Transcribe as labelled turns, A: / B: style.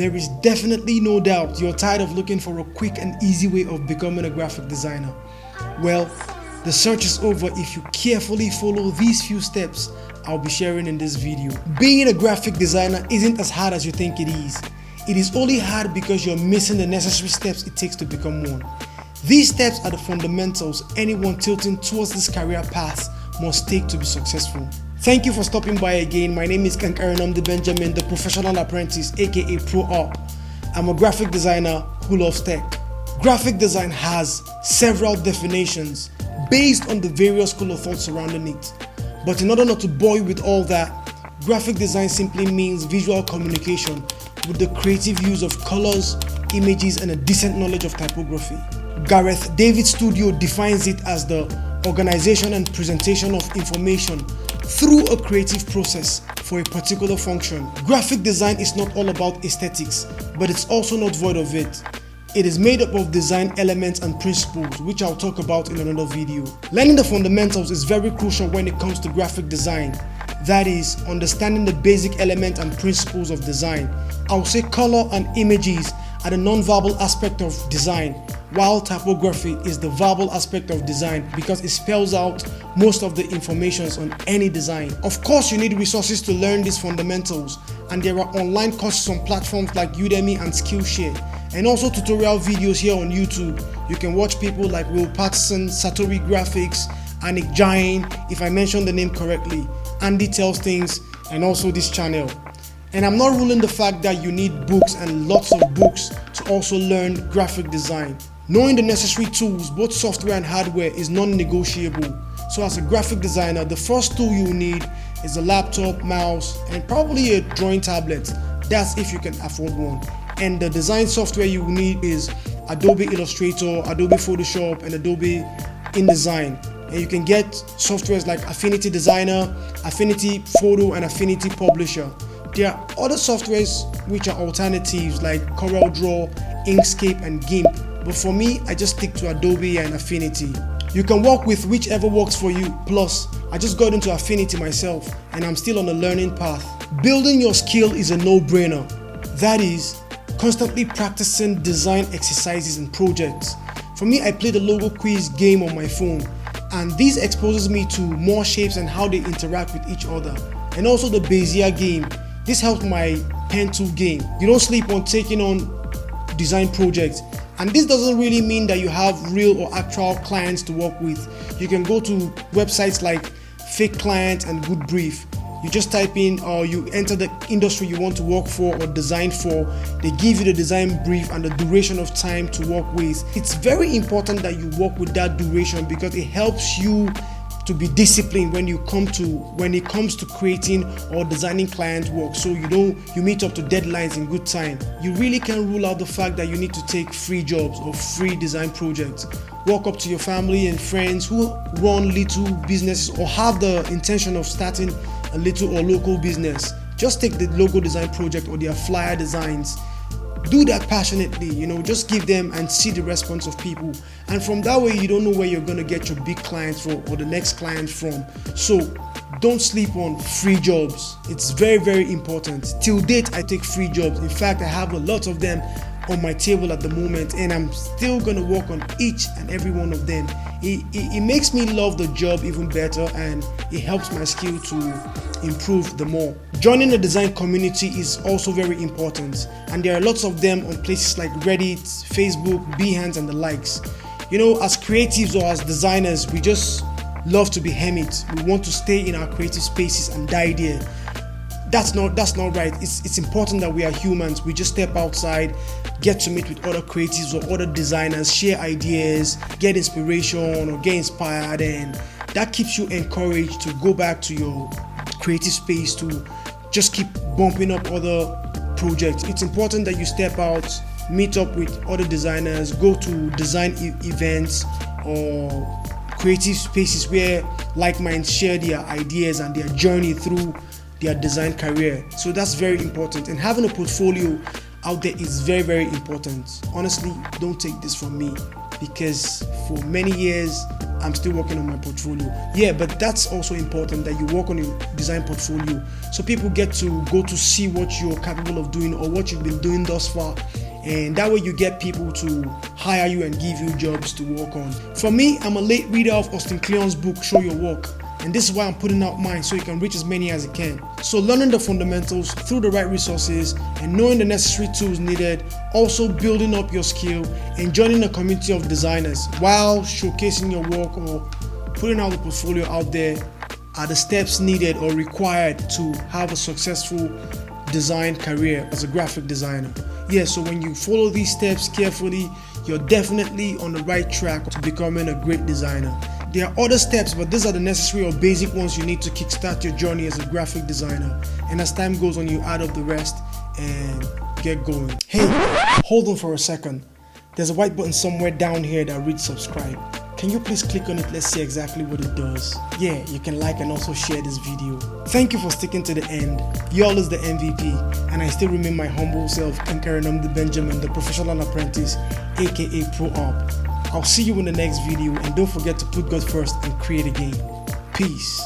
A: There is definitely no doubt you're tired of looking for a quick and easy way of becoming a graphic designer. Well, the search is over if you carefully follow these few steps I'll be sharing in this video. Being a graphic designer isn't as hard as you think it is. It is only hard because you're missing the necessary steps it takes to become one. These steps are the fundamentals anyone tilting towards this career path must take to be successful. Thank you for stopping by again. My name is Kankaranamdi Benjamin, the professional apprentice, aka Pro Op. I'm a graphic designer who loves tech. Graphic design has several definitions based on the various school of thought surrounding it. But in order not to bore you with all that, graphic design simply means visual communication with the creative use of colors, images, and a decent knowledge of typography. Gareth David Studio defines it as the organization and presentation of information through a creative process for a particular function. Graphic design is not all about aesthetics, but it's also not void of it. It is made up of design elements and principles, which I'll talk about in another video. Learning the fundamentals is very crucial when it comes to graphic design. That is, understanding the basic elements and principles of design. I'll say color and images are the non-verbal aspect of design, while typography is the verbal aspect of design because it spells out most of the information on any design. Of course, you need resources to learn these fundamentals, and there are online courses on platforms like Udemy and Skillshare, and also tutorial videos here on YouTube. You can watch people like Will Patterson, Satori Graphics, Anik Jain, if I mention the name correctly, Andy Tells Things, and also this channel. And I'm not ruling the fact that you need books and lots of books to also learn graphic design. Knowing the necessary tools, both software and hardware, is non-negotiable. So as a graphic designer, the first tool you need is a laptop, mouse, and probably a drawing tablet. That's if you can afford one. And the design software you need is Adobe Illustrator, Adobe Photoshop, and Adobe InDesign. And you can get softwares like Affinity Designer, Affinity Photo, and Affinity Publisher. There are other softwares which are alternatives like CorelDRAW, Inkscape, and GIMP. But for me, I just stick to Adobe and Affinity. You can work with whichever works for you. Plus, I just got into Affinity myself and I'm still on the learning path. Building your skill is a no-brainer. That is, constantly practicing design exercises and projects. For me, I play the logo quiz game on my phone, and this exposes me to more shapes and how they interact with each other. And also the Bezier game. This helps my pen tool game. You don't sleep on taking on design projects. And this doesn't really mean that you have real or actual clients to work with. You can go to websites like Fake Client and Good Brief. You just type in or you enter the industry you want to work for or design for. They give you the design brief and the duration of time to work with. It's very important that you work with that duration because it helps you to be disciplined when it comes to creating or designing client work, so you meet up to deadlines in good time. You really can rule out the fact that you need to take free jobs or free design projects. Walk up to your family and friends who run little businesses or have the intention of starting a little or local business. Just take the logo design project or their flyer designs. Do that passionately, just give them and see the response of people. And from that way, you don't know where you're going to get your big clients from or the next client from. So don't sleep on free jobs. It's very, very important. Till date, I take free jobs. In fact, I have a lot of them on my table at the moment, and I'm still going to work on each and every one of them. It makes me love the job even better, and it helps my skill to improve the more. Joining the design community is also very important, and there are lots of them on places like Reddit, Facebook, Behance, and the likes. As creatives or as designers, we just love to be hermits. We want to stay in our creative spaces and die there. That's not right. It's important that we are humans. We just step outside, get to meet with other creatives or other designers, share ideas, get inspiration or get inspired, and that keeps you encouraged to go back to your creative space to just keep bumping up other projects. It's important that you step out, meet up with other designers, go to design events or creative spaces where like minds share their ideas and their journey through their design career. So that's very important, and having a portfolio out there is very, very important. Honestly, don't take this from me, because for many years I'm still working on my portfolio. Yeah, but that's also important that you work on your design portfolio so people get to go to see what you're capable of doing or what you've been doing thus far. And that way you get people to hire you and give you jobs to work on. For me, I'm a late reader of Austin Kleon's book, Show Your Work. And this is why I'm putting out mine, so you can reach as many as you can. So learning the fundamentals through the right resources and knowing the necessary tools needed, also building up your skill and joining a community of designers while showcasing your work or putting out the portfolio out there are the steps needed or required to have a successful design career as a graphic designer. Yeah, so when you follow these steps carefully, you're definitely on the right track to becoming a great designer. There are other steps, but these are the necessary or basic ones you need to kickstart your journey as a graphic designer. And as time goes on, you add up the rest and get going. Hey, hold on for a second. There's a white button somewhere down here that reads subscribe. Can you please click on it? Let's see exactly what it does. Yeah, you can like and also share this video. Thank you for sticking to the end. Y'all is the MVP, and I still remain my humble self, Nkarenam Benjamin, the professional apprentice, aka Pro Op. I'll see you in the next video, and don't forget to put God first and create again. Peace.